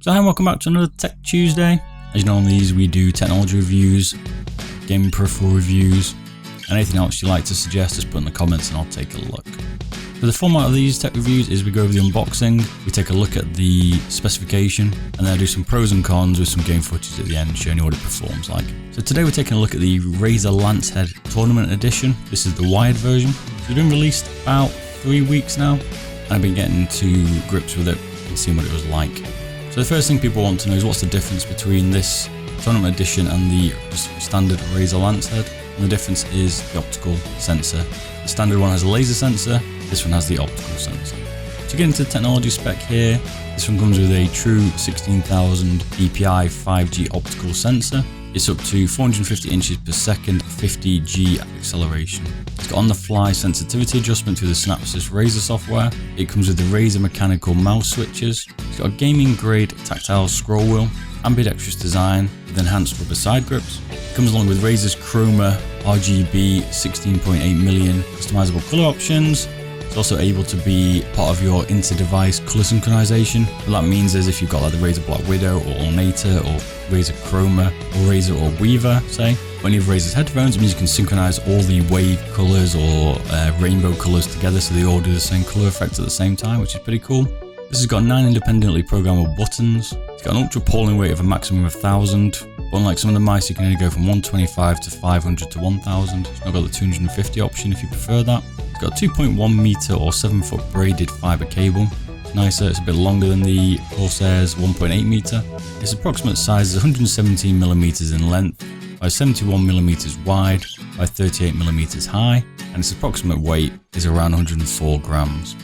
So hi and welcome back to another Tech Tuesday. As you know, on these we do technology reviews, gaming peripheral reviews, and anything else you like to suggest, just put in the comments and I'll take a look. So the format of these tech reviews is we go over the unboxing, we take a look at the specification, and then I do some pros and cons with some game footage at the end showing you what it performs like. So today we're taking a look at the Razer Lancehead Tournament Edition. This is the wired version. It's been released about 3 weeks now, and I've been getting to grips with it and seeing what it was like. So the first thing people want to know is what's the difference between this Tournament Edition and the standard Razer Lancehead. And the difference is the optical sensor. The standard one has a laser sensor, this one has the optical sensor. To get into the technology spec here, this one comes with a true 16,000 dpi 5G optical sensor. It's up to 450 inches per second, 50G acceleration. It's got on-the-fly sensitivity adjustment through the Synapsys Razer software. It comes with the Razer mechanical mouse switches. It's got a gaming-grade tactile scroll wheel, ambidextrous design with enhanced rubber side grips. It comes along with Razer's Chroma RGB 16.8 million customizable color options. It's also able to be part of your inter-device color synchronization. What that means is if you've got like the Razer Black Widow or Ornator or Razer Chroma or Razer or Weaver, say, when you have Razer's headphones, it means you can synchronize all the wave colors or rainbow colors together so they all do the same color effect at the same time, which is pretty cool. This has got 9 independently programmable buttons. It's got an ultra polling weight of a maximum of 1000. But unlike some of the mice, you can only go from 125 to 500 to 1000. It's not got the 250 option if you prefer that. It's got a 2.1 meter or 7 foot braided fiber cable. It's nicer, it's a bit longer than the Corsair's 1.8 meter. Its approximate size is 117 millimeters in length, by 71 millimeters wide, by 38 millimeters high, and its approximate weight is around 104 grams.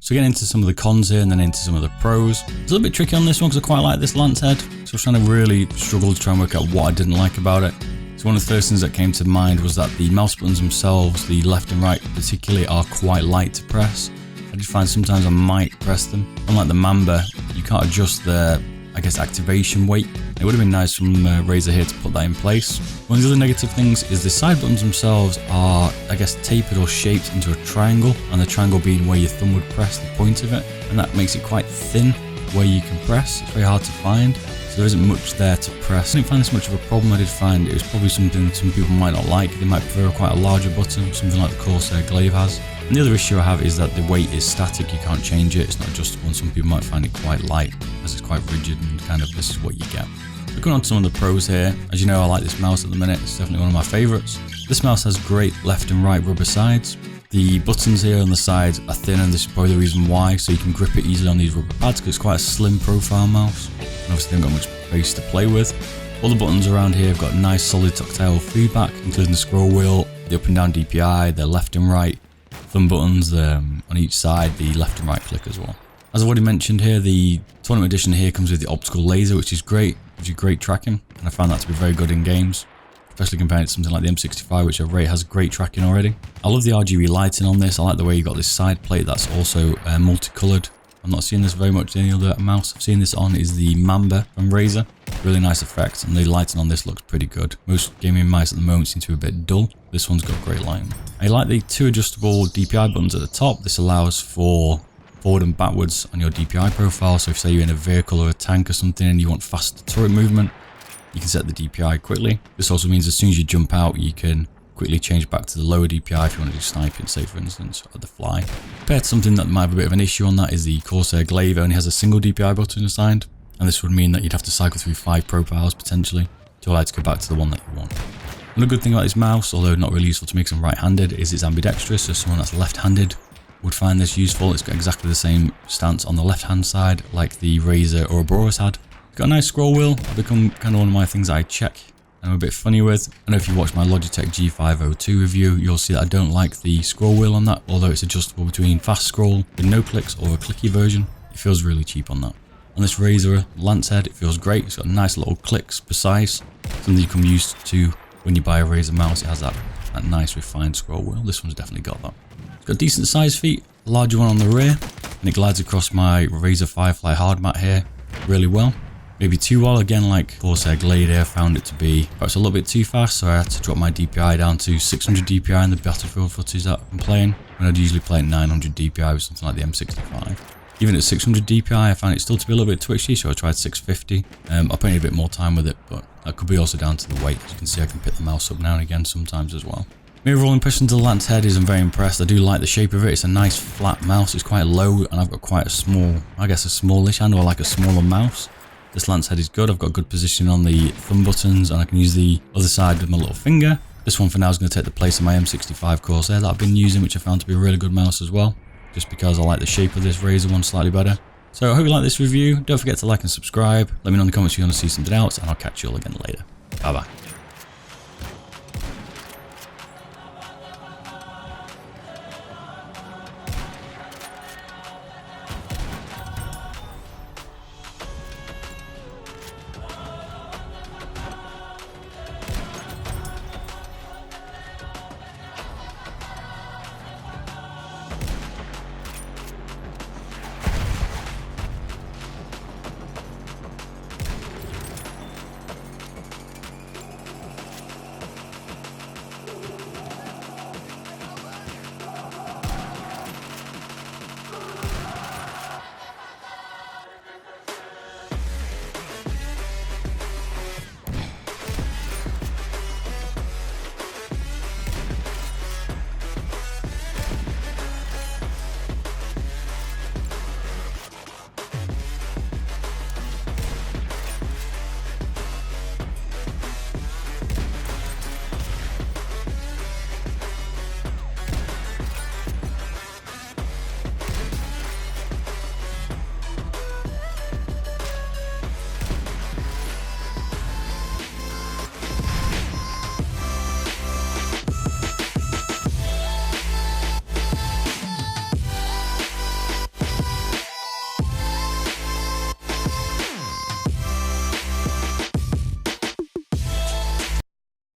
So getting into some of the cons here and then into some of the pros. It's a little bit tricky on this one because I quite like this Lancehead. So I was trying to really struggle to try and work out what I didn't like about it. So one of the first things that came to mind was that the mouse buttons themselves, the left and right particularly, are quite light to press. I did find sometimes I might press them. Unlike the Mamba, you can't adjust the, activation weight. It would have been nice from Razer here to put that in place. One of the other negative things is the side buttons themselves are, tapered or shaped into a triangle, and the triangle being where your thumb would press the point of it, and that makes it quite thin where you can press. It's very hard to find, so there isn't much there to press. I didn't find this much of a problem. I did find it was probably something some people might not like. They might prefer quite a larger button, something like the Corsair Glaive has. And the other issue I have is that the weight is static, you can't change it, it's not adjustable, and some people might find it quite light, as it's quite rigid and this is what you get. So going on to some of the pros here, as you know I like this mouse at the minute, it's definitely one of my favourites. This mouse has great left and right rubber sides. The buttons here on the sides are thin, and this is probably the reason why, so you can grip it easily on these rubber pads because it's quite a slim profile mouse. And obviously they haven't got much space to play with. All the buttons around here have got nice solid tactile feedback, including the scroll wheel, the up and down DPI, the left and right thumb buttons on each side, the left and right click as well. As I've already mentioned here, the Tournament Edition here comes with the optical laser, which is great, gives you great tracking, and I found that to be very good in games, especially compared to something like the M65, which I rate has great tracking already. I love the RGB lighting on this. I like the way you got this side plate that's also multicolored. I'm not seeing this very much in any other mouse. I've seen this on is the Mamba from Razer. Really nice effect, and the lighting on this looks pretty good. Most gaming mice at the moment seem to be a bit dull. This one's got great lighting. I like the 2 adjustable DPI buttons at the top. This allows for forward and backwards on your DPI profile. So if say you're in a vehicle or a tank or something and you want faster turret movement, you can set the DPI quickly. This also means as soon as you jump out, you can quickly change back to the lower DPI if you want to do sniping, say for instance, at the fly. Compared to something that might have a bit of an issue on that is the Corsair Glaive only has a single DPI button assigned, and this would mean that you'd have to cycle through 5 profiles potentially to allow it to go back to the one that you want. Another good thing about this mouse, although not really useful to make someone right-handed, is it's ambidextrous, so someone that's left-handed would find this useful. It's got exactly the same stance on the left-hand side like the Razer Ouroboros had. It's got a nice scroll wheel. It's become kind of one of my things that I check I'm a bit funny with. I know if you watch my Logitech G502 review, you'll see that I don't like the scroll wheel on that, although it's adjustable between fast scroll with no clicks or a clicky version. It feels really cheap on that. On this Razer Lancehead, it feels great. It's got nice little clicks, precise, something you can use to when you buy a Razer mouse. It has that nice refined scroll wheel. This one's definitely got that. It's got decent sized feet, a larger one on the rear, and it glides across my Razer Firefly hard mat here really well. Maybe too well, again, like Corsair Glade here found it to be perhaps a little bit too fast, so I had to drop my DPI down to 600 DPI in the Battlefield footage that I'm playing, when I'd usually play at 900 DPI with something like the M65. Even at 600 DPI, I found it still to be a little bit twitchy, so I tried 650. I put in a bit more time with it, but that could be also down to the weight. As you can see, I can pick the mouse up now and again sometimes as well. My overall impression to the Lancehead is I'm very impressed. I do like the shape of it. It's a nice flat mouse. It's quite low, and I've got quite a small, I guess a smallish hand, or like a smaller mouse. This Lancehead is good. I've got good position on the thumb buttons, and I can use the other side with my little finger. This one for now is going to take the place of my M65 Corsair that I've been using, which I found to be a really good mouse as well, just because I like the shape of this Razer one slightly better. So I hope you like this review. Don't forget to like and subscribe. Let me know in the comments if you want to see something else, and I'll catch you all again later. Bye bye.